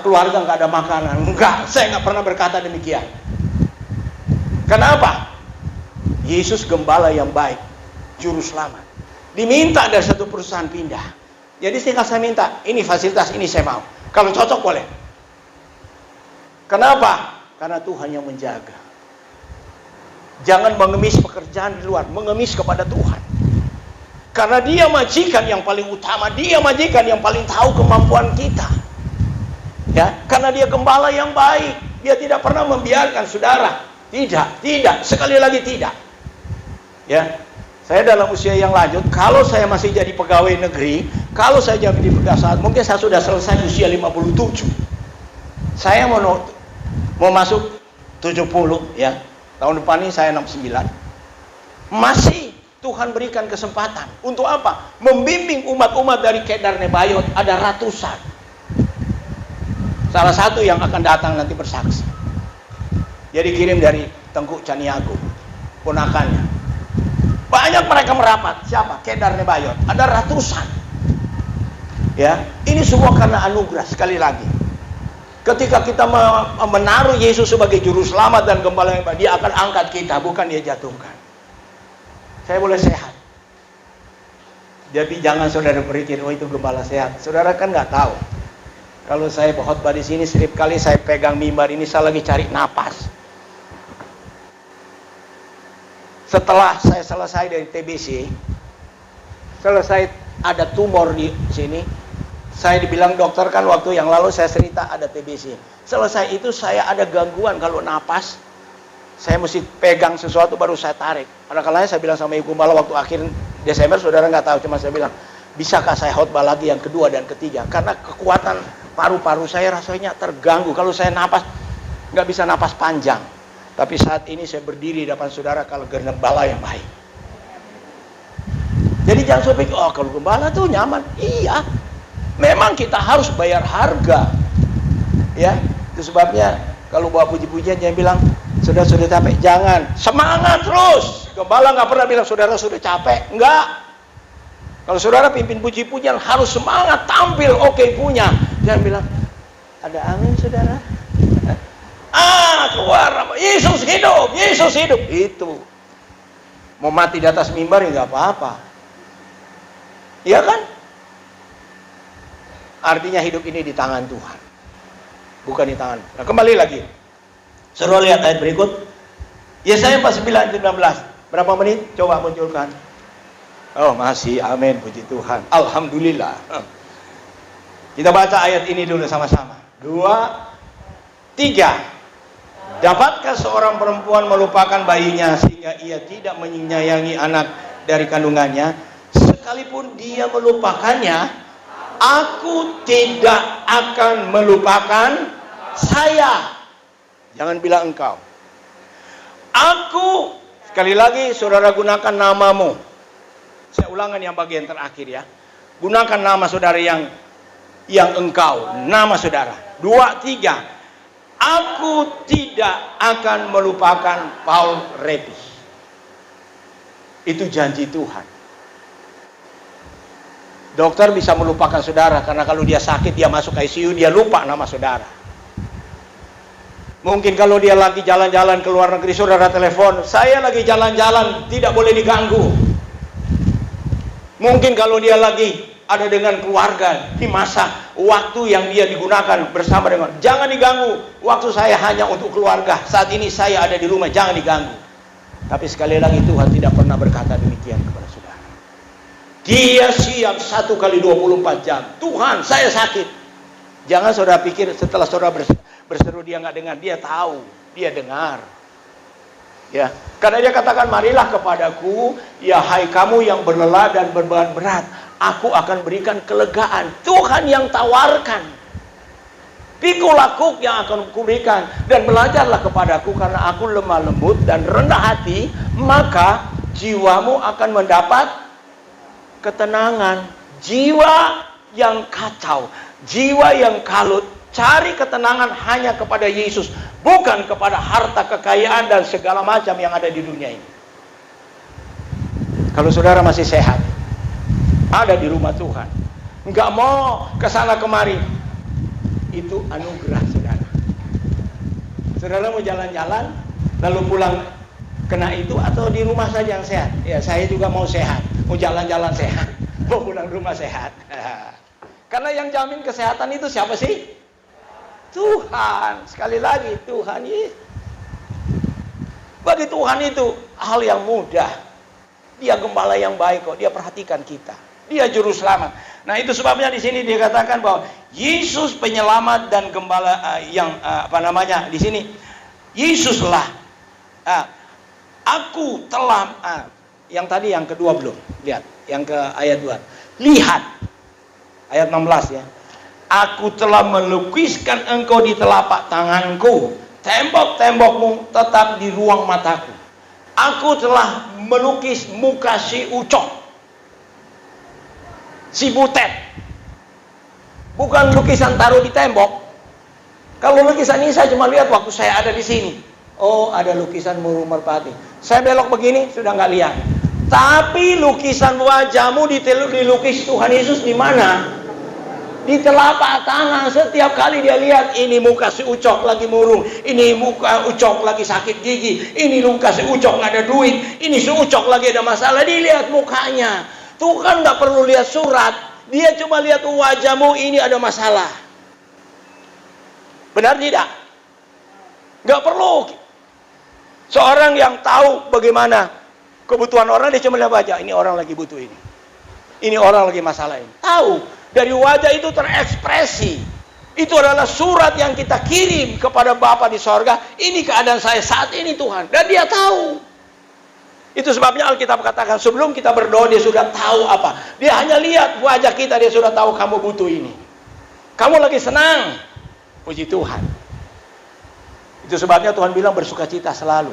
keluarga nggak ada makanan. Enggak, saya nggak pernah berkata demikian. Kenapa? Yesus gembala yang baik, juru selamat. Diminta dari satu perusahaan pindah. Jadi tinggal saya minta, ini fasilitas ini saya mau. Kalau cocok boleh. Kenapa? Karena Tuhan yang menjaga. Jangan mengemis pekerjaan di luar, mengemis kepada Tuhan. Karena dia majikan yang paling utama, dia majikan yang paling tahu kemampuan kita. Ya, karena dia gembala yang baik, dia tidak pernah membiarkan saudara. Tidak, sekali lagi tidak. Ya. Saya dalam usia yang lanjut, kalau saya masih jadi pegawai negeri, kalau saya jadi pegawai, mungkin saya sudah selesai usia 57. Saya mau masuk 70, ya. Tahun depan ini saya 69. Masih Tuhan berikan kesempatan. Untuk apa? Membimbing umat-umat dari Kedar Nebayot, ada ratusan. Salah satu yang akan datang nanti bersaksi. Dia dikirim dari Tengku Caniago, ponakannya. Banyak mereka merapat. Siapa? Kedar Nebayot. Ada ratusan. Ya, ini semua karena anugerah. Sekali lagi, ketika kita menaruh Yesus sebagai juru selamat dan gembala yang baik, dia akan angkat kita, bukan dia jatuhkan. Saya boleh sehat. Jadi jangan saudara berpikir, oh itu gembala sehat. Saudara kan nggak tahu. Kalau saya khotbah di sini, setiap kali saya pegang mimbar ini, saya lagi cari napas. Setelah saya selesai dari TBC, selesai ada tumor di sini, saya dibilang dokter kan waktu yang lalu saya cerita ada TBC. Selesai itu saya ada gangguan kalau napas, saya mesti pegang sesuatu baru saya tarik. Pada kalanya saya bilang sama Ibu Gembala waktu akhir Desember, saudara nggak tahu, cuma saya bilang, bisakah saya khotbah lagi yang kedua dan ketiga? Karena kekuatan paru-paru saya rasanya terganggu. Kalau saya napas, nggak bisa napas panjang. Tapi saat ini saya berdiri di depan saudara kalau gembala yang baik. Jadi jangan sampai, oh kalau gembala tuh nyaman. Iya, memang kita harus bayar harga. Ya, itu sebabnya kalau bawa puji-pujian jangan bilang sudah capek. Jangan, semangat terus. Gembala nggak pernah bilang saudara sudah capek. Enggak. Kalau saudara pimpin puji-pujian harus semangat, tampil oke punya. Jangan bilang ada amin saudara. Keluar, Yesus hidup, Yesus hidup. Itu mau mati di atas mimbar ya nggak apa-apa, iya kan? Artinya hidup ini di tangan Tuhan, bukan di tangan. Nah, kembali lagi, suruh lihat ayat berikut. Yesaya 49:19. Berapa menit? Coba munculkan. Oh masih, amin, puji Tuhan, alhamdulillah. Kita baca ayat ini dulu sama-sama. 2, 3. Dapatkah seorang perempuan melupakan bayinya sehingga ia tidak menyayangi anak dari kandungannya? Sekalipun dia melupakannya, aku tidak akan melupakan saya. Jangan bilang engkau. Aku, sekali lagi saudara gunakan namamu. Saya ulangan yang bagian terakhir ya. Gunakan nama saudara yang engkau, nama saudara. 2, 3. Aku tidak akan melupakan Paul Repi. Itu janji Tuhan. Dokter bisa melupakan saudara karena kalau dia sakit, dia masuk ICU, dia lupa nama saudara. Mungkin kalau dia lagi jalan-jalan ke luar negeri, saudara telepon, saya lagi jalan-jalan, tidak boleh diganggu. Mungkin kalau dia lagi ada dengan keluarga di masa waktu yang dia digunakan bersama dengan, jangan diganggu, waktu saya hanya untuk keluarga, saat ini saya ada di rumah, jangan diganggu. Tapi sekali lagi Tuhan tidak pernah berkata demikian kepada saudara. Dia siap 1 kali 24 jam. Tuhan, saya sakit. Jangan saudara pikir setelah saudara berseru dia nggak dengar, dia tahu, dia dengar. Ya, karena dia katakan, marilah kepadaku, ya hai kamu yang berlelah dan berbeban berat, aku akan berikan kelegaan. Tuhan yang tawarkan. Pikul aku yang akan kuberikan, dan belajarlah kepadaku karena aku lemah lembut dan rendah hati, maka jiwamu akan mendapat ketenangan. Jiwa yang kacau, jiwa yang kalut, cari ketenangan hanya kepada Yesus, bukan kepada harta, kekayaan, dan segala macam yang ada di dunia ini. Kalau saudara masih sehat, ada di rumah Tuhan, nggak mau kesana kemari, itu anugerah saudara. Saudara mau jalan-jalan, lalu pulang kena itu, atau di rumah saja yang sehat? Ya, saya juga mau sehat, mau jalan-jalan sehat, mau pulang rumah sehat. Karena yang jamin kesehatan itu siapa sih? Tuhan. Sekali lagi, Tuhan. Bagi Tuhan itu hal yang mudah. Dia gembala yang baik kok. Dia perhatikan kita. Dia juru selamat. Nah, itu sebabnya di sini dia katakan bahwa Yesus penyelamat dan gembala di sini Yesuslah. Aku telah yang tadi yang kedua belum. Lihat, yang ke ayat 2. Lihat. Ayat 16 ya. Aku telah melukiskan engkau di telapak tanganku. Tembok-tembokmu tetap di ruang mataku. Aku telah melukis muka si Ucok, si Butet. Bukan lukisan taruh di tembok. Kalau lukisan ini saya cuma lihat waktu saya ada di sini. Oh, ada lukisan Muru Merpati. Saya belok begini sudah nggak lihat. Tapi lukisan wajahmu dilukis Tuhan Yesus di mana? Di telapak tangan. Setiap kali dia lihat, ini muka si Ucok lagi murung, ini muka Ucok lagi sakit gigi, ini muka si Ucok nggak ada duit, ini si Ucok lagi ada masalah. Dilihat mukanya. Tuhan nggak perlu lihat surat, dia cuma lihat wajahmu ini ada masalah. Benar tidak? Nggak perlu. Seorang yang tahu bagaimana kebutuhan orang, dia cuma lihat wajah, ini orang lagi butuh ini orang lagi masalah ini. Tahu. Dari wajah itu terekspresi. Itu adalah surat yang kita kirim kepada Bapa di sorga. Ini keadaan saya saat ini Tuhan. Dan dia tahu. Itu sebabnya Alkitab katakan, sebelum kita berdoa dia sudah tahu apa. Dia hanya lihat wajah kita, dia sudah tahu kamu butuh ini. Kamu lagi senang. Puji Tuhan. Itu sebabnya Tuhan bilang bersukacita selalu.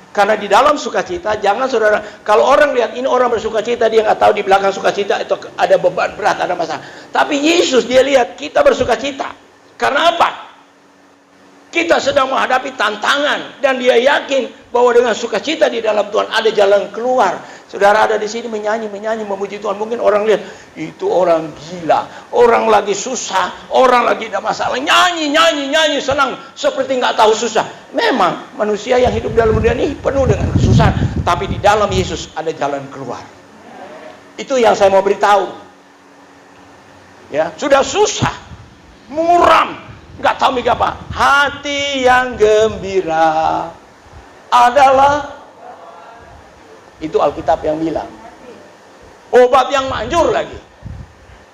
Karena di dalam sukacita, jangan saudara, kalau orang lihat ini orang bersukacita, dia nggak tahu di belakang sukacita itu ada beban berat, ada masalah. Tapi Yesus dia lihat kita bersukacita. Karena apa? Kita sedang menghadapi tantangan dan dia yakin bahwa dengan sukacita di dalam Tuhan ada jalan keluar. Saudara ada di sini menyanyi, memuji Tuhan. Mungkin orang lihat itu orang gila, orang lagi susah, orang lagi ada masalah, nyanyi, senang seperti nggak tahu susah. Memang manusia yang hidup dalam dunia ini penuh dengan kesusahan, tapi di dalam Yesus ada jalan keluar. Itu yang saya mau beritahu. Ya, sudah susah, muram, nggak tahu mikir apa. Hati yang gembira adalah, itu Alkitab yang bilang. Obat yang manjur lagi.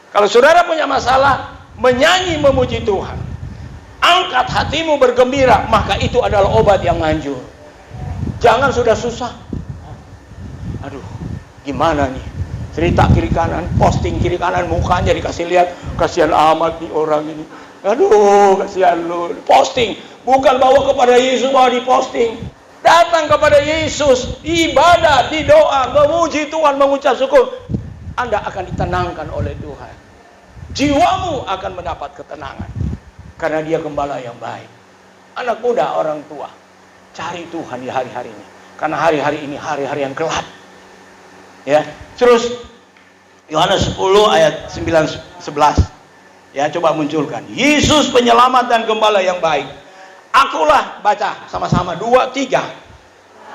Kalau saudara punya masalah, menyanyi memuji Tuhan. Angkat hatimu bergembira, maka itu adalah obat yang manjur. Jangan sudah susah. Aduh, gimana nih? Cerita kiri kanan, posting kiri kanan, mukanya dikasih lihat, kasihan amat nih orang ini. Aduh, kasihan lu. Posting, bukan bawa kepada Yesus, bawa diposting. Datang kepada Yesus, ibadah, di doa, memuji Tuhan, mengucap syukur. Anda akan ditenangkan oleh Tuhan. Jiwamu akan mendapat ketenangan. Karena dia gembala yang baik. Anak muda, orang tua, cari Tuhan di hari-hari ini. Karena hari-hari ini hari-hari yang gelap. Ya, terus Yohanes 10 ayat 9-11. Ya, coba munculkan. Yesus penyelamat dan gembala yang baik. Akulah, baca sama-sama 2, 3.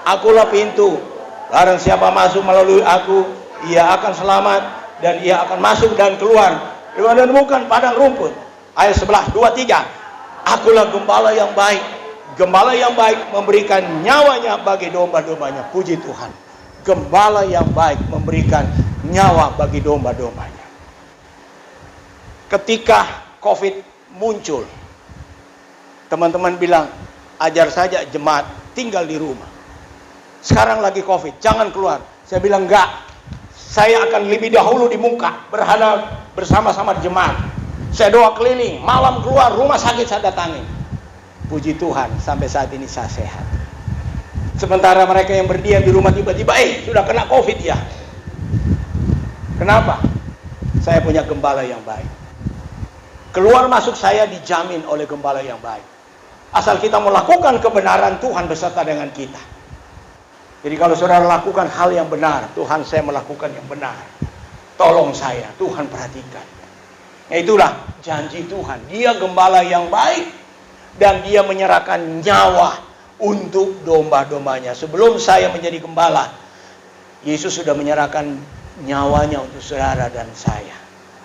Akulah pintu. Barang siapa masuk melalui aku, ia akan selamat dan ia akan masuk dan keluar dan bukan padang rumput. Ayat 11, 2, 3. Akulah gembala yang baik. Gembala yang baik memberikan nyawanya bagi domba-dombanya. Puji Tuhan. Gembala yang baik memberikan nyawa bagi domba-dombanya. Ketika COVID muncul, teman-teman bilang, ajar saja jemaat tinggal di rumah. Sekarang lagi COVID, jangan keluar. Saya bilang enggak. Saya akan lebih dahulu di muka, berhadap bersama-sama jemaat. Saya doa keliling, malam keluar, rumah sakit saya datangin. Puji Tuhan, sampai saat ini saya sehat. Sementara mereka yang berdiam di rumah tiba-tiba, sudah kena COVID ya. Kenapa? Saya punya gembala yang baik. Keluar masuk saya dijamin oleh gembala yang baik. Asal kita melakukan kebenaran, Tuhan beserta dengan kita. Jadi kalau saudara lakukan hal yang benar, Tuhan, saya melakukan yang benar. Tolong saya, Tuhan perhatikan. Nah, itulah janji Tuhan. Dia gembala yang baik dan dia menyerahkan nyawa untuk domba-dombanya. Sebelum saya menjadi gembala, Yesus sudah menyerahkan nyawanya untuk saudara dan saya.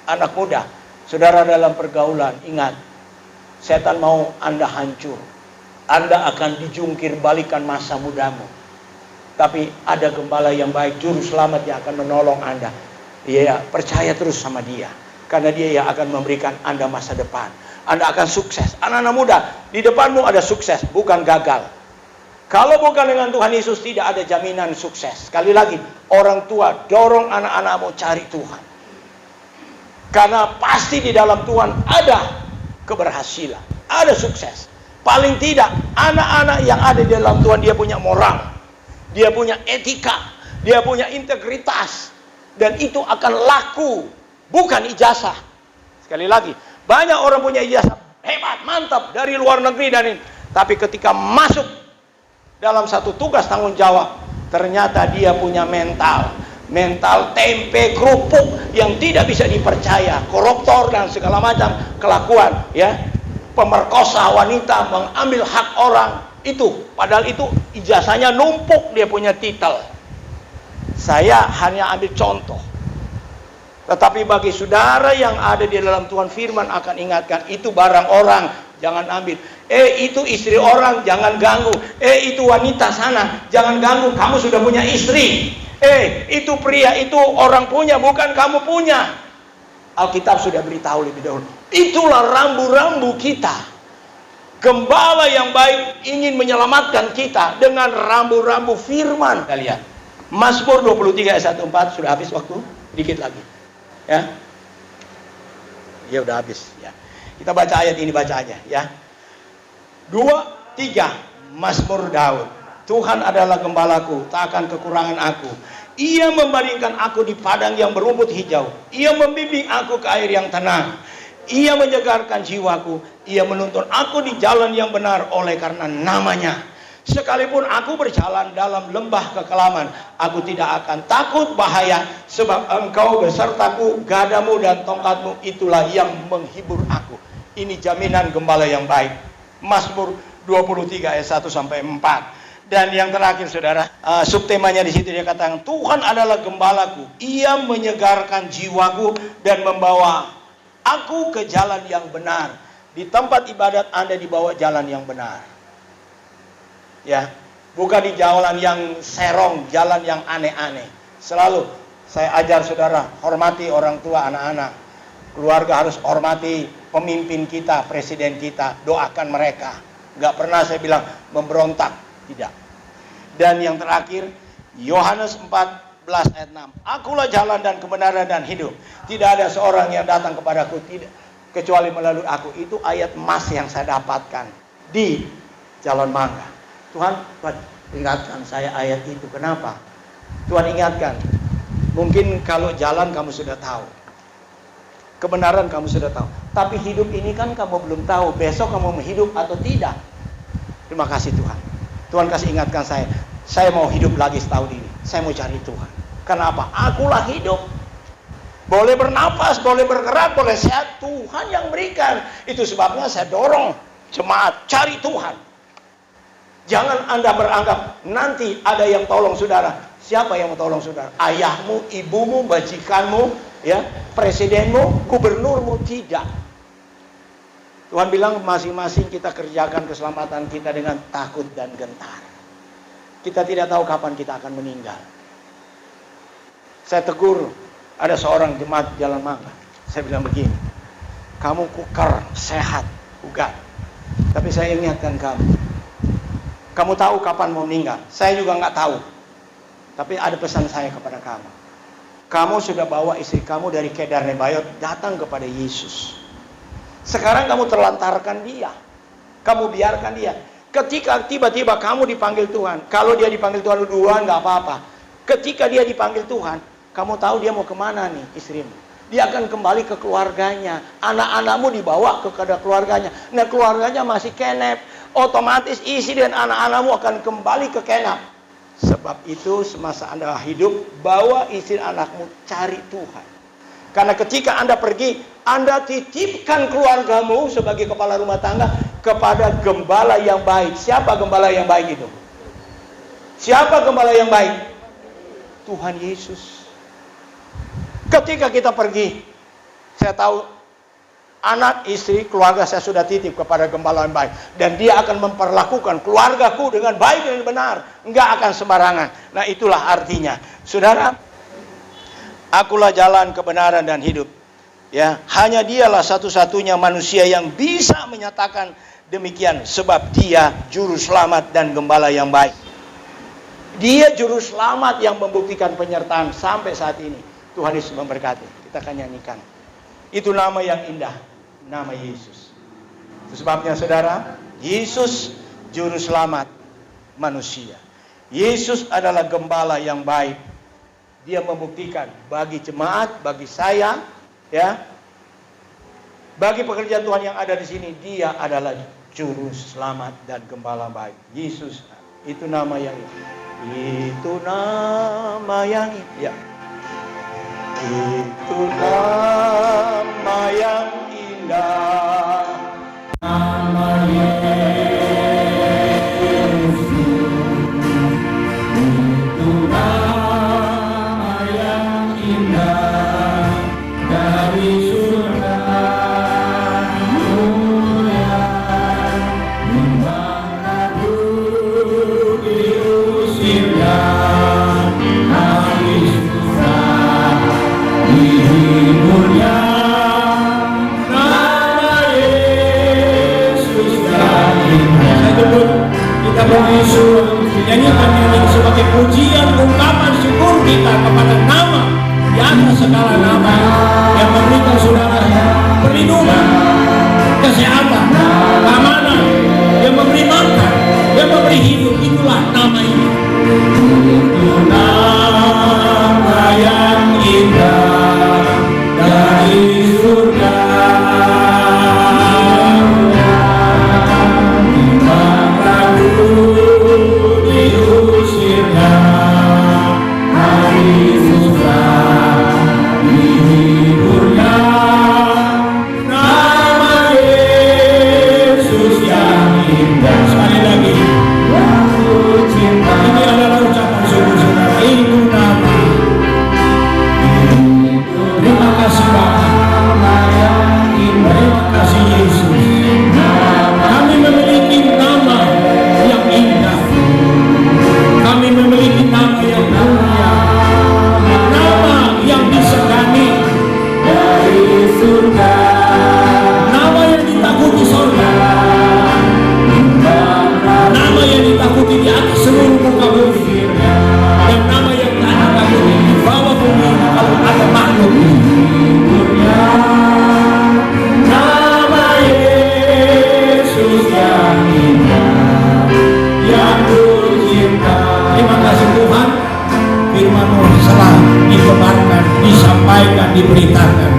Anak muda, saudara dalam pergaulan, ingat, setan mau Anda hancur. Anda akan dijungkir balikan masa mudamu. Tapi ada gembala yang baik, juru selamat yang akan menolong Anda. Iya, percaya terus sama dia. Karena dia yang akan memberikan Anda masa depan. Anda akan sukses. Anak-anak muda, di depanmu ada sukses, bukan gagal. Kalau bukan dengan Tuhan Yesus, tidak ada jaminan sukses. Sekali lagi, orang tua dorong anak-anakmu cari Tuhan. Karena pasti di dalam Tuhan ada keberhasilan, ada sukses. Paling tidak, anak-anak yang ada di dalam Tuhan, dia punya moral, dia punya etika, dia punya integritas. Dan itu akan laku, bukan ijazah. Sekali lagi, banyak orang punya ijazah, hebat, mantap, dari luar negeri dan ini. Tapi ketika masuk dalam satu tugas tanggung jawab, ternyata dia punya mental tempe kerupuk yang tidak bisa dipercaya, koruptor dan segala macam kelakuan, ya, pemerkosa wanita, mengambil hak orang, itu padahal itu ijazahnya numpuk, dia punya titel. Saya hanya ambil contoh. Tetapi bagi saudara yang ada di dalam Tuhan, firman akan ingatkan, itu barang orang, jangan ambil. Itu istri orang, jangan ganggu. Itu wanita sana, jangan ganggu. Kamu sudah punya istri. Itu pria, itu orang punya, bukan kamu punya. Alkitab sudah beritahu lebih dahulu. Itulah rambu-rambu kita. Gembala yang baik ingin menyelamatkan kita dengan rambu-rambu firman. Kita lihat Mazmur 23 ayat 1-4. Sudah habis waktu, dikit lagi. Ya, udah habis ya. Kita baca ayat ini, baca aja ya. 2, 3. Mazmur Daud. Tuhan adalah gembalaku, tak akan kekurangan aku. Ia membaringkan aku di padang yang berumput hijau. Ia membimbing aku ke air yang tenang. Ia menyegarkan jiwaku. Ia menuntun aku di jalan yang benar oleh karena namanya. Sekalipun aku berjalan dalam lembah kekelaman, aku tidak akan takut bahaya, sebab engkau besertaku, gadamu dan tongkatmu itulah yang menghibur aku. Ini jaminan gembala yang baik. Mazmur 23 ayat 1-4. Dan yang terakhir saudara, subtemanya di situ dia katakan, Tuhan adalah gembalaku, ia menyegarkan jiwaku dan membawa aku ke jalan yang benar. Di tempat ibadat Anda dibawa jalan yang benar. Ya, bukan di jalan yang serong, jalan yang aneh-aneh. Selalu saya ajar saudara, hormati orang tua, anak-anak. Keluarga harus hormati pemimpin kita, presiden kita, doakan mereka. Gak pernah saya bilang memberontak, tidak. Dan yang terakhir, Yohanes 14 ayat 6. Akulah jalan dan kebenaran dan hidup. Tidak ada seorang yang datang kepadaku tidak kecuali melalui aku. Itu ayat emas yang saya dapatkan di Jalan Mangga. Tuhan ingatkan saya ayat itu. Kenapa? Tuhan ingatkan. Mungkin kalau jalan kamu sudah tahu. Kebenaran kamu sudah tahu. Tapi hidup ini kan kamu belum tahu. Besok kamu mau hidup atau tidak. Terima kasih Tuhan. Tuhan kasih ingatkan saya. Saya mau hidup lagi setahun ini. Saya mau cari Tuhan. Kenapa? Akulah hidup. Boleh bernapas, boleh bergerak, boleh sehat. Tuhan yang berikan. Itu sebabnya saya dorong jemaat cari Tuhan. Jangan Anda beranggap nanti ada yang tolong saudara. Siapa yang mau tolong saudara? Ayahmu, ibumu, majikanmu, ya, presidenmu, gubernurmu. Tidak. Tuhan bilang masing-masing kita kerjakan keselamatan kita dengan takut dan gentar. Kita tidak tahu kapan kita akan meninggal. Saya tegur ada seorang jemaat Jalan Mangga. Saya bilang begini, kamu kukar, sehat, bugar. Tapi saya ingatkan kamu. Kamu tahu kapan mau meninggal? Saya juga nggak tahu. Tapi ada pesan saya kepada kamu. Kamu sudah bawa istri kamu dari Kedar Nebayot datang kepada Yesus. Sekarang kamu terlantarkan dia. Kamu biarkan dia. Ketika tiba-tiba kamu dipanggil Tuhan. Kalau dia dipanggil Tuhan duluan nggak apa-apa. Ketika dia dipanggil Tuhan, kamu tahu dia mau kemana nih istrimu. Dia akan kembali ke keluarganya. Anak-anakmu dibawa ke keluarganya. Nah keluarganya masih kenep. Otomatis istri dan anak-anakmu akan kembali ke kenap. Sebab itu semasa Anda hidup, bawa istri anakmu cari Tuhan. Karena ketika Anda pergi, Anda titipkan keluargamu sebagai kepala rumah tangga kepada gembala yang baik. Siapa gembala yang baik itu? Siapa gembala yang baik? Tuhan Yesus. Ketika kita pergi, saya tahu anak, istri, keluarga saya sudah titip kepada gembala yang baik. Dan dia akan memperlakukan keluargaku dengan baik dan benar. Enggak akan sembarangan. Nah itulah artinya. Saudara, akulah jalan kebenaran dan hidup. Ya, hanya dialah satu-satunya manusia yang bisa menyatakan demikian. Sebab dia juru selamat dan gembala yang baik. Dia juru selamat yang membuktikan penyertaan sampai saat ini. Tuhan Yesus memberkati. Kita akan nyanyikan. Itu nama yang indah. Nama Yesus. Itu sebabnya saudara, Yesus juru selamat manusia. Yesus adalah gembala yang baik. Dia membuktikan bagi jemaat, bagi saya, ya, bagi pekerjaan Tuhan yang ada di sini, dia adalah juru selamat dan gembala baik. Yesus, itu nama yang indah. Itu nama yang indah. Ya. Itu nama yang indah, nama Yesus. Itu nama yang indah dari surga mulia, di mana ku diusirnya habis susah dihiburnya. Kita bersyukur, nyanyikan ini sebagai pujian ungkapan syukur kita kepada nama di atas segala nama yang memberikan saudara perlindungan, kesehatan, keamanan, yang memberi makan, yang memberi hidup. Itulah nama ini. Itu nama yang indah dari surga. Nama ditakuti sorga, nama yang ditakuti di atas seluruh muka bumi, dan nama yang tak ditakuti di bawah bumi kalau ada makhluk. Nama Yesus yang indah, yang tercinta. Terima kasih Tuhan, firman-Mu selalu ditebarkan, disampaikan, diberitakan.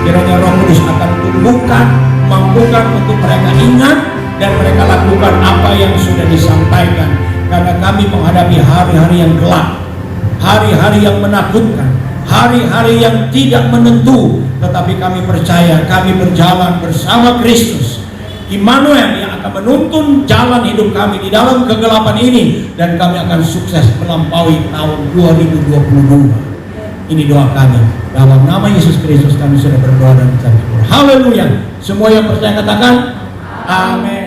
Kiranya Roh Kudus akan tumbuhkan, mampukan untuk mereka ingat dan mereka lakukan apa yang sudah disampaikan. Karena kami menghadapi hari-hari yang gelap, hari-hari yang menakutkan, hari-hari yang tidak menentu. Tetapi kami percaya kami berjalan bersama Kristus Immanuel yang akan menuntun jalan hidup kami di dalam kegelapan ini, dan kami akan sukses melampaui tahun 2022. Ini doa kami. Dalam nama Yesus Kristus kami sudah berdoa dan mengucap syukur. Haleluya. Semua yang percaya katakan amin.